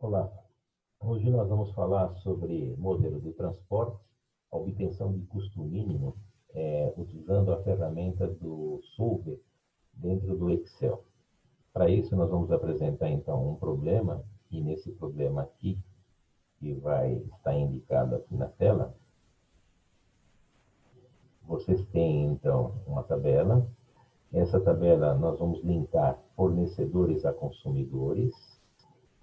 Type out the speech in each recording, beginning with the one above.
Olá, hoje nós vamos falar sobre modelo de transporte, a obtenção de custo mínimo, utilizando a ferramenta do Solver dentro do Excel. Para isso, nós vamos apresentar então um problema, e nesse problema aqui, que vai estar indicado aqui na tela, vocês têm então uma tabela. Essa tabela nós vamos linkar fornecedores a consumidores.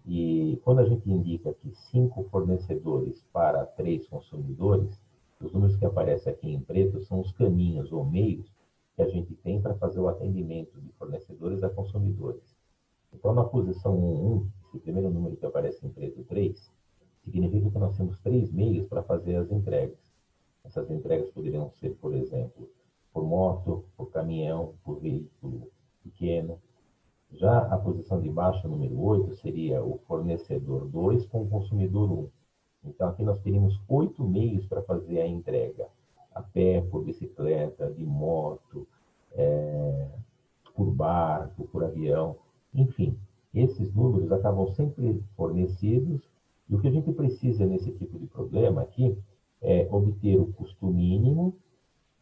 E quando a gente indica aqui 5 fornecedores para 3 consumidores, os números que aparecem aqui em preto são os caminhos ou meios que a gente tem para fazer o atendimento de fornecedores a consumidores. Então, na posição 1, esse primeiro número que aparece em preto, 3, significa que nós temos 3 meios para fazer as entregas. Essas entregas poderiam ser, por exemplo, por moto, por caminhão, por veículo pequeno. Já a posição de baixo, número 8, seria o fornecedor 2 com o consumidor 1. Então, aqui nós teríamos 8 meios para fazer a entrega. A pé, por bicicleta, de moto, por barco, por avião. Enfim, esses números acabam sempre fornecidos. E o que a gente precisa nesse tipo de problema aqui é obter o custo mínimo.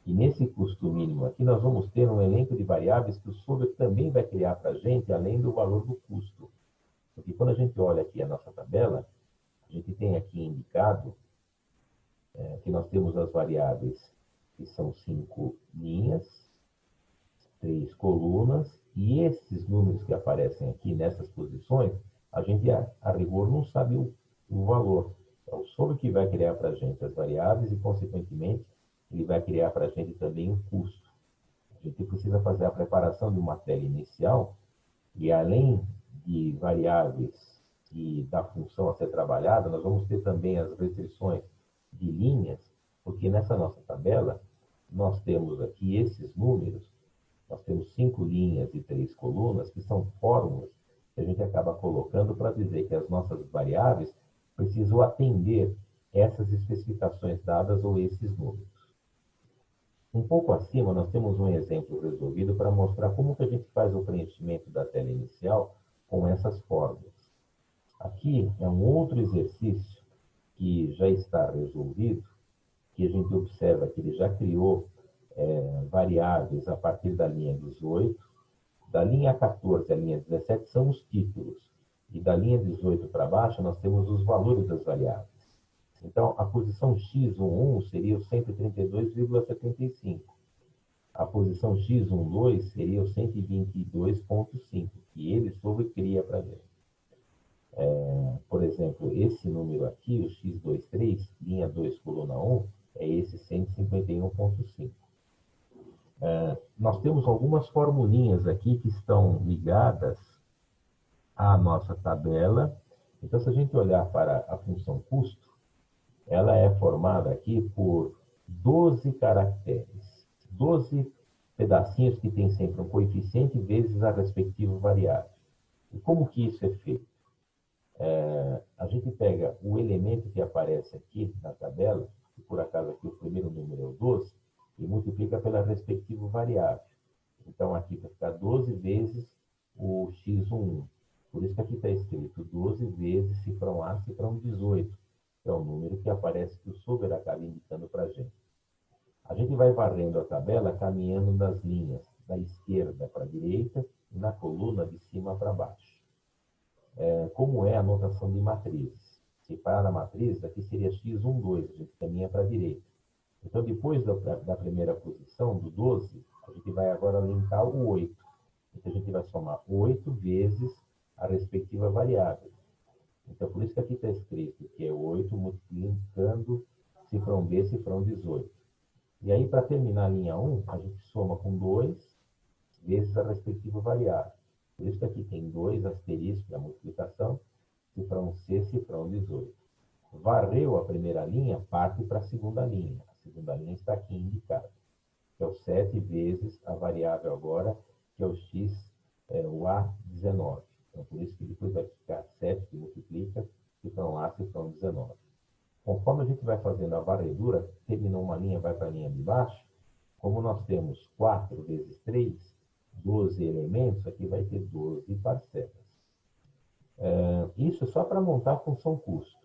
E nesse custo mínimo aqui, nós vamos ter um elenco de variáveis que o Solver também vai criar para a gente, além do valor do custo. Porque quando a gente olha aqui a nossa tabela, a gente tem aqui indicado que nós temos as variáveis que são 5 linhas, 3 colunas, e esses números que aparecem aqui nessas posições, a gente, a rigor, não sabe o valor. É o Solver que vai criar para a gente as variáveis e, consequentemente, ele vai criar para a gente também um custo. A gente precisa fazer a preparação de uma tela inicial e, além de variáveis e da função a ser trabalhada, nós vamos ter também as restrições de linhas, porque nessa nossa tabela nós temos aqui esses números, nós temos 5 linhas e 3 colunas, que são fórmulas que a gente acaba colocando para dizer que as nossas variáveis precisam atender essas especificações dadas ou esses números. Um pouco acima, nós temos um exemplo resolvido para mostrar como que a gente faz o preenchimento da tela inicial com essas fórmulas. Aqui é um outro exercício que já está resolvido, que a gente observa que ele já criou variáveis a partir da linha 18, da linha 14 à linha 17 são os títulos, e da linha 18 para baixo nós temos os valores das variáveis. Então, a posição x11 seria o 132,75. A posição x12 seria o 122,5, que ele cria para a gente. Por exemplo, esse número aqui, o x23, linha 2, coluna 1, é esse 151,5. Nós temos algumas formulinhas aqui que estão ligadas à nossa tabela. Então, se a gente olhar para a função custo, ela é formada aqui por 12 caracteres, 12 pedacinhos que tem sempre um coeficiente vezes a respectiva variável. E como que isso é feito? A gente pega o elemento que aparece aqui na tabela, que por acaso aqui o primeiro número é o 12, e multiplica pela respectiva variável. Então, aqui vai ficar 12 vezes o x11. Por isso que aqui está escrito 12 vezes cifrão A, cifrão 18. É o número que aparece que o Solver acaba indicando para a gente. A gente vai varrendo a tabela, caminhando nas linhas da esquerda para a direita e na coluna de cima para baixo. Como é a notação de matrizes? Se parar na matriz, aqui seria x12, a gente caminha para a direita. Então, depois da primeira posição, do 12, a gente vai agora linkar o 8. Então, a gente vai somar 8 vezes a respectiva variável. Então, por isso que aqui está escrito que é 8 multiplicando cifrão B, cifrão 18. E aí, para terminar a linha 1, a gente soma com 2 vezes a respectiva variável. Por isso que aqui tem 2 asteriscos na multiplicação, cifrão C, cifrão 18. Varreu a primeira linha, parte para a segunda linha. A segunda linha está aqui indicada, que é o 7 vezes a variável agora, que é o x, o A19. Então, por isso que depois vai ficar 7 que multiplica, cifrão A, cifrão 19. Conforme a gente vai fazendo a varredura, terminou uma linha, vai para a linha de baixo, como nós temos 4 vezes 3, 12 elementos, aqui vai ter 12 parcelas. isso é só para montar a função custo.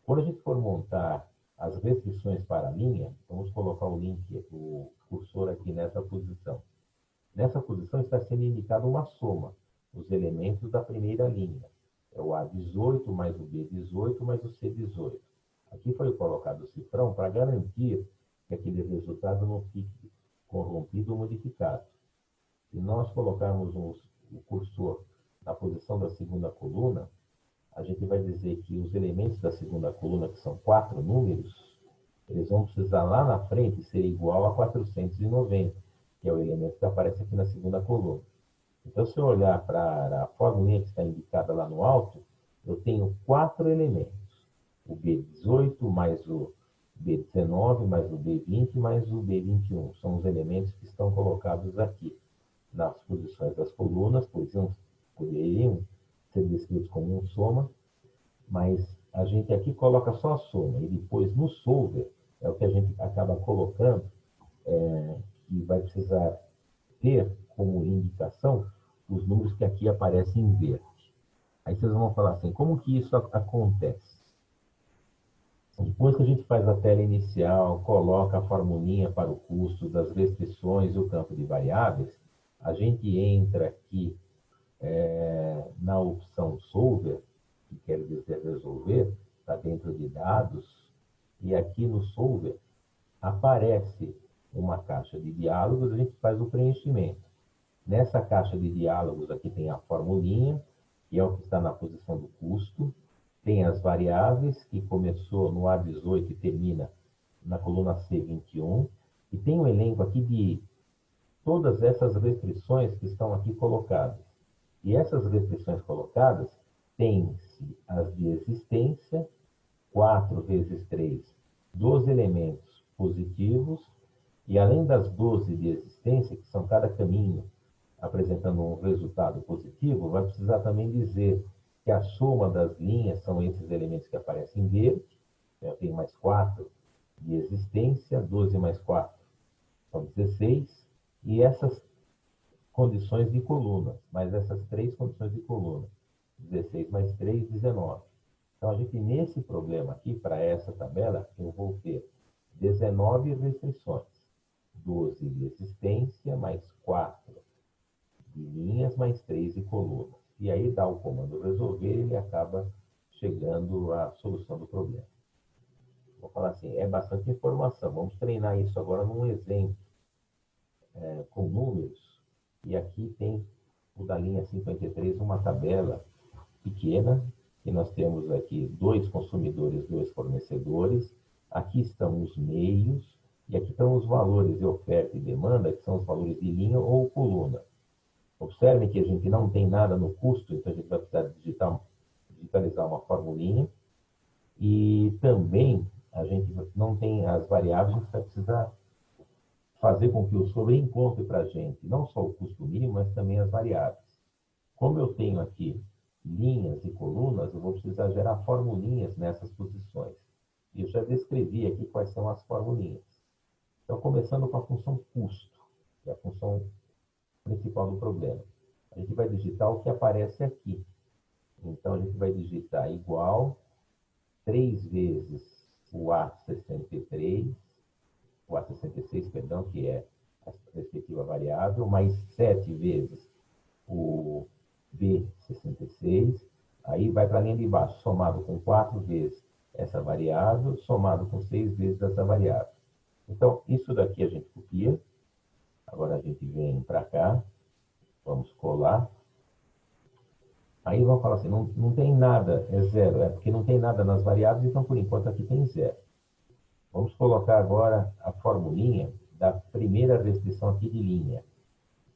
Quando a gente for montar as restrições para a linha, vamos colocar o link, o cursor aqui nessa posição. Nessa posição está sendo indicada uma soma, os elementos da primeira linha. É o A18 mais o B18 mais o C18. Aqui foi colocado o cifrão para garantir que aquele resultado não fique corrompido ou modificado. Se nós colocarmos o cursor na posição da segunda coluna, a gente vai dizer que os elementos da segunda coluna, que são 4 números, eles vão precisar lá na frente ser igual a 490, que é o elemento que aparece aqui na segunda coluna. Então, se eu olhar para a formulinha que está indicada lá no alto, eu tenho 4 elementos. O B18 mais o B19 mais o B20 mais o B21. São os elementos que estão colocados aqui nas posições das colunas, poderiam ser descritos como um soma, mas a gente aqui coloca só a soma, e depois no solver é o que a gente acaba colocando, que vai precisar ter como indicação os números que aqui aparecem em verde. Aí vocês vão falar assim, como que isso acontece? Depois que a gente faz a tela inicial, coloca a formulinha para o custo das restrições e o campo de variáveis, a gente entra aqui na opção Solver, que quer dizer resolver, está dentro de dados, e aqui no Solver aparece uma caixa de diálogos, a gente faz o preenchimento. Nessa caixa de diálogos aqui tem a formulinha, que é o que está na posição do custo, tem as variáveis, que começou no A18 e termina na coluna C21, e tem um elenco aqui de todas essas restrições que estão aqui colocadas. E essas restrições colocadas têm-se as de existência, 4 vezes 3, 12 elementos positivos, e além das 12 de existência, que são cada caminho apresentando um resultado positivo, vai precisar também dizer que a soma das linhas são esses elementos que aparecem em verde, eu tenho mais 4 de existência, 12 mais 4 são 16, e essas condições de coluna, mais essas 3 condições de coluna, 16 mais 3, 19. Então, a gente, nesse problema aqui, para essa tabela, eu vou ter 19 restrições, 12 de existência, mais 4 de linhas, mais 3 de colunas. E aí dá o comando resolver, ele acaba chegando à solução do problema. Vou falar assim, é bastante informação. Vamos treinar isso agora num exemplo com números. E aqui tem o da linha 53, uma tabela pequena, que nós temos aqui 2 consumidores, 2 fornecedores. Aqui estão os meios, e aqui estão os valores de oferta e demanda, que são os valores de linha ou coluna. Observem que a gente não tem nada no custo, então a gente vai precisar digitalizar uma formulinha. E também a gente não tem as variáveis, a gente vai precisar fazer com que o Solver encontre para a gente não só o custo mínimo, mas também as variáveis. Como eu tenho aqui linhas e colunas, eu vou precisar gerar formulinhas nessas posições. E eu já descrevi aqui quais são as formulinhas. Então, começando com a função custo, que é a função principal do problema. A gente vai digitar o que aparece aqui. Então, a gente vai digitar igual 3 vezes o A63, o A66, perdão, que é a respectiva variável, mais 7 vezes o B66, aí vai para a linha de baixo, somado com 4 vezes essa variável, somado com 6 vezes essa variável. Então, isso daqui a gente copia. Agora a gente vem para cá, vamos colar. Aí vamos falar assim, não tem nada, é zero, é porque não tem nada nas variáveis, então por enquanto aqui tem zero. Vamos colocar agora a formulinha da primeira restrição aqui de linha.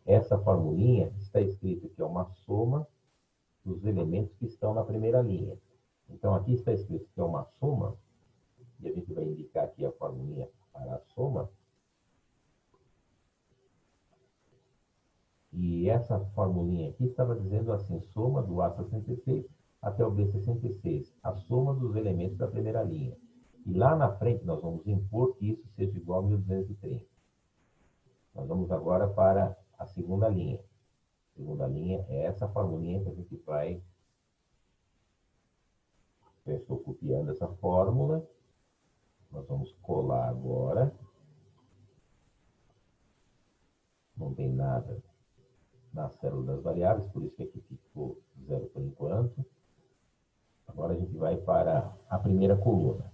Essa formulinha está escrita que é uma soma dos elementos que estão na primeira linha. Então aqui está escrito que é uma soma, e a gente vai indicar aqui a formulinha para a soma. E essa formulinha aqui estava dizendo assim, soma do A66 até o B66, a soma dos elementos da primeira linha. E lá na frente nós vamos impor que isso seja igual a 1230. Nós vamos agora para a segunda linha. A segunda linha é essa formulinha que a gente vai Eu estou copiando essa fórmula. Nós vamos colar agora. Não tem nada na célula das variáveis, por isso que aqui ficou 0 por enquanto. Agora a gente vai para a primeira coluna.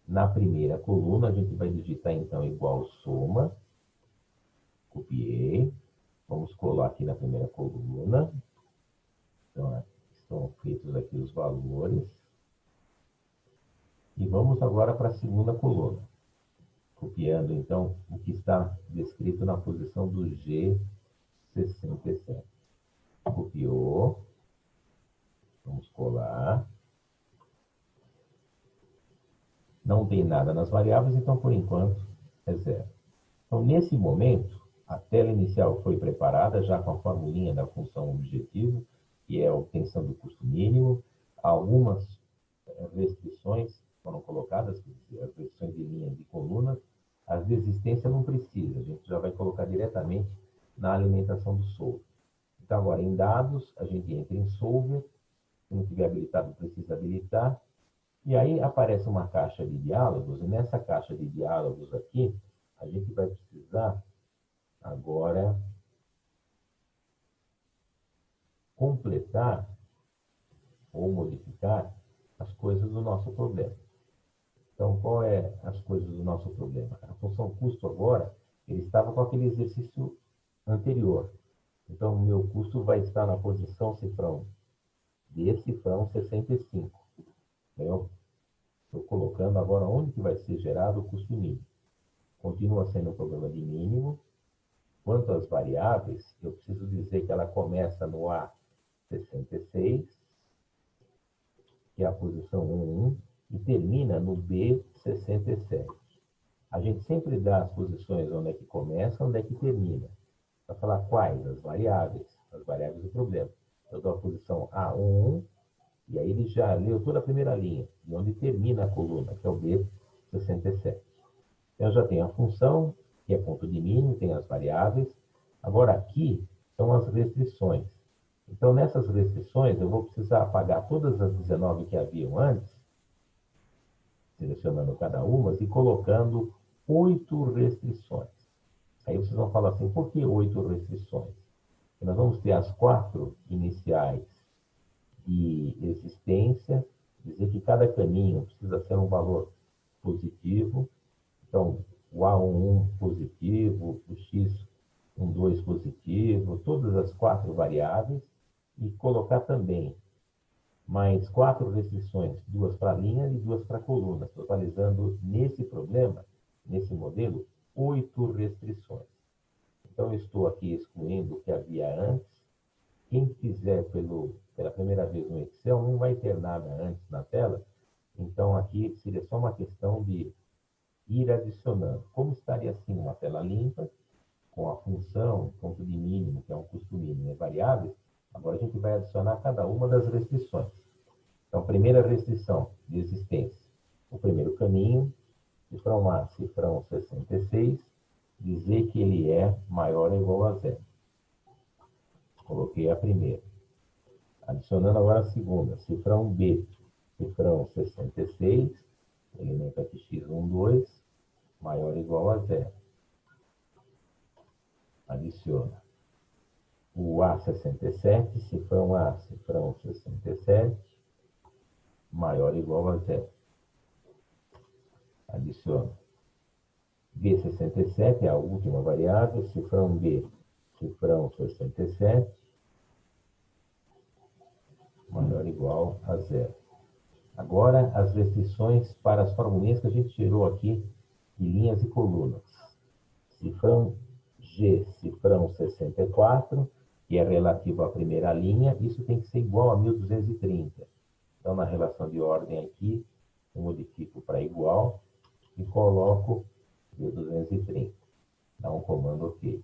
Na primeira coluna, a gente vai digitar, então, igual soma. Copiei. Vamos colar aqui na primeira coluna. Então, estão feitos aqui os valores. E vamos agora para a segunda coluna. Copiando, então, o que está descrito na posição do G67. Copiou. Vamos colar. Não tem nada nas variáveis, então, por enquanto, é 0. Então, nesse momento, a tela inicial foi preparada já com a formulinha da função objetivo, que é a obtenção do custo mínimo. Algumas restrições foram colocadas, as restrições de linha e de coluna. As de existência não precisa, a gente já vai colocar diretamente na alimentação do solver. Então, agora, em dados, a gente entra em solver. Se não tiver habilitado, precisa habilitar. E aí aparece uma caixa de diálogos, e nessa caixa de diálogos aqui, a gente vai precisar agora completar ou modificar as coisas do nosso problema. Então, qual é as coisas do nosso problema? A função custo agora, ele estava com aquele exercício anterior. Então, o meu custo vai estar na posição cifrão D, cifrão 65. Eu estou colocando agora onde que vai ser gerado o custo mínimo. Continua sendo um problema de mínimo. Quanto às variáveis, eu preciso dizer que ela começa no A66, que é a posição 1, e termina no B67. A gente sempre dá as posições onde é que começa, onde é que termina. Para falar quais? As variáveis do problema. Eu dou a posição A11, e aí ele já leu toda a primeira linha, e onde termina a coluna, que é o B67. Então, eu já tenho a função, que é ponto de mínimo, tem as variáveis. Agora, aqui são as restrições. Então, nessas restrições, eu vou precisar apagar todas as 19 que haviam antes, selecionando cada uma e colocando 8 restrições. Aí vocês vão falar assim, por que 8 restrições? Porque nós vamos ter as 4 iniciais de existência, dizer que cada caminho precisa ser um valor positivo. Então, o A11 positivo, o X12 positivo, todas as 4 variáveis, e colocar também mais 4 restrições, 2 para linha e 2 para coluna, totalizando nesse problema, nesse modelo, 8 restrições. Então, eu estou aqui excluindo o que havia antes. Quem fizer pela primeira vez no Excel não vai ter nada antes na tela. Então, aqui seria só uma questão de ir adicionando. Como estaria assim uma tela limpa, com a função, ponto de mínimo, que é um custo mínimo, e variáveis, agora a gente vai adicionar cada uma das restrições. Então, primeira restrição de existência. O primeiro caminho, cifrão A, cifrão 66, dizer que ele é maior ou igual a 0. Coloquei a primeira. Adicionando agora a segunda, cifrão B, cifrão 66, elemento aqui x12, maior ou igual a 0. Adiciona o A67, cifrão A, cifrão 67, maior ou igual a 0. Adiciona B67, é a última variável, cifrão B, cifrão 67, maior ou igual a 0. Agora, as restrições para as formulinhas que a gente tirou aqui de linhas e colunas. Cifrão G, cifrão 64, que é relativo à primeira linha, isso tem que ser igual a 1230. Então, na relação de ordem aqui, eu modifico para igual e coloco 1230. Dá um comando OK.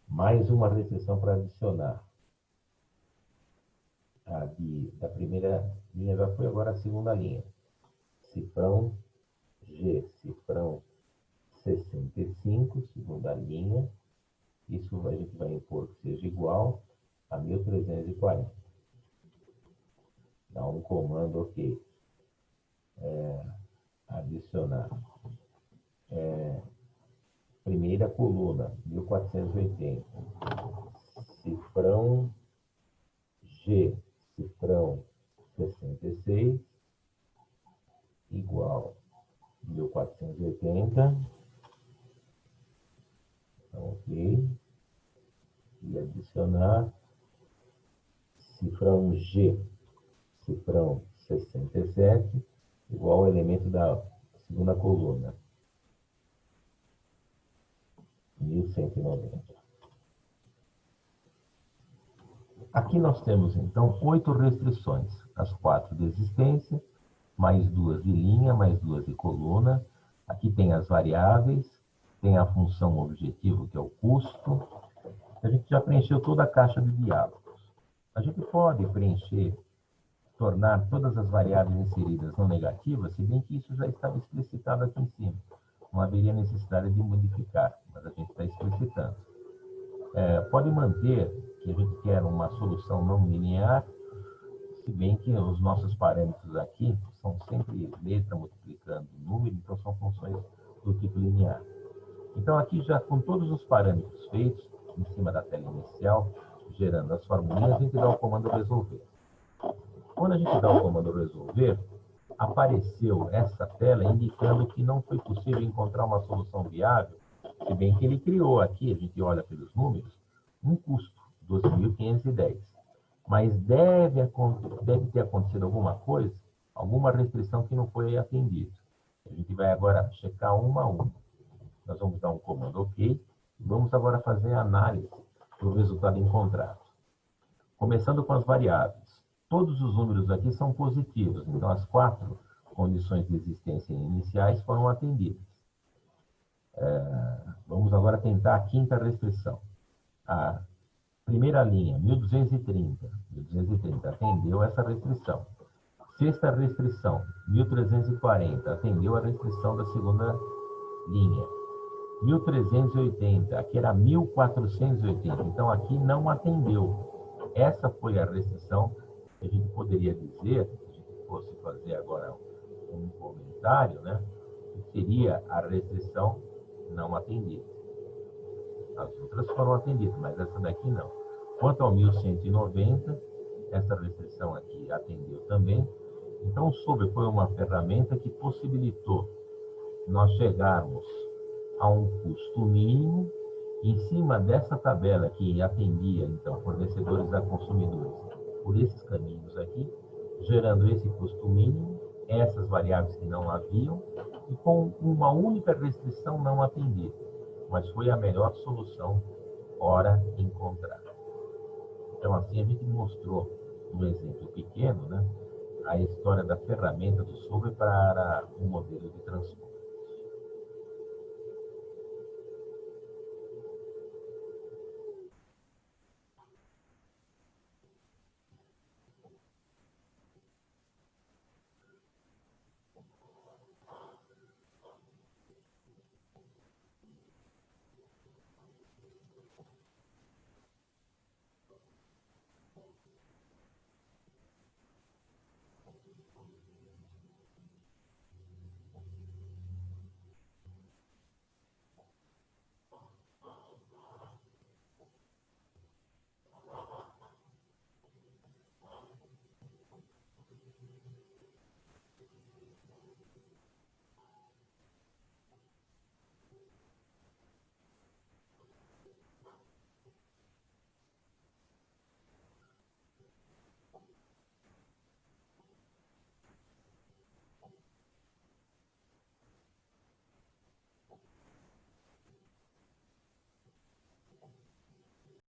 Mais uma restrição para adicionar. Da primeira linha já foi, agora a segunda linha. Cifrão G, cifrão 65, segunda linha. Isso a gente vai impor que seja igual a 1340. Dá dar um comando OK. Adicionar. Primeira coluna, 1480. Cifrão G, cifrão 66, igual 1480. Então, OK. E adicionar cifrão G, cifrão 67, igual ao elemento da segunda coluna, 1190. Aqui nós temos, então, 8 restrições. As 4 de existência, mais 2 de linha, mais 2 de coluna. Aqui tem as variáveis, tem a função objetivo, que é o custo. A gente já preencheu toda a caixa de diálogos. A gente pode preencher, tornar todas as variáveis inseridas não negativas, se bem que isso já estava explicitado aqui em cima. Não haveria necessidade de modificar, mas a gente está explicitando. Pode manter que a gente quer uma solução não linear, se bem que os nossos parâmetros aqui são sempre letra multiplicando número, então são funções do tipo linear. Então aqui já com todos os parâmetros feitos, em cima da tela inicial, gerando as formulinhas, a gente dá o comando resolver. Quando a gente dá o comando resolver, apareceu essa tela indicando que não foi possível encontrar uma solução viável, se bem que ele criou aqui, a gente olha pelos números, um custo, 12.510. Mas deve ter acontecido alguma coisa, alguma restrição que não foi atendida. A gente vai agora checar uma a uma. Nós vamos dar um comando OK. Vamos agora fazer a análise do resultado encontrado. Começando com as variáveis. Todos os números aqui são positivos, então as 4 condições de existência iniciais foram atendidas. Vamos agora tentar a quinta restrição. A primeira linha, 1230. 1230 atendeu essa restrição. Sexta restrição, 1340, atendeu a restrição da segunda linha. 1380, aqui era 1480, então aqui não atendeu. Essa foi a restrição que a gente poderia dizer, se a gente fosse fazer agora um comentário, né, que seria a restrição não atendida. As outras foram atendidas, mas essa daqui não. Quanto ao 1190, essa restrição aqui atendeu também. Então, o Sobre foi uma ferramenta que possibilitou nós chegarmos a um custo mínimo em cima dessa tabela que atendia, então, fornecedores a consumidores por esses caminhos aqui, gerando esse custo mínimo, essas variáveis que não haviam, e com uma única restrição não atendida. Mas foi a melhor solução, ora encontrada. Então, assim, a gente mostrou, um exemplo pequeno, né, a história da ferramenta do Sobre para o modelo de transporte.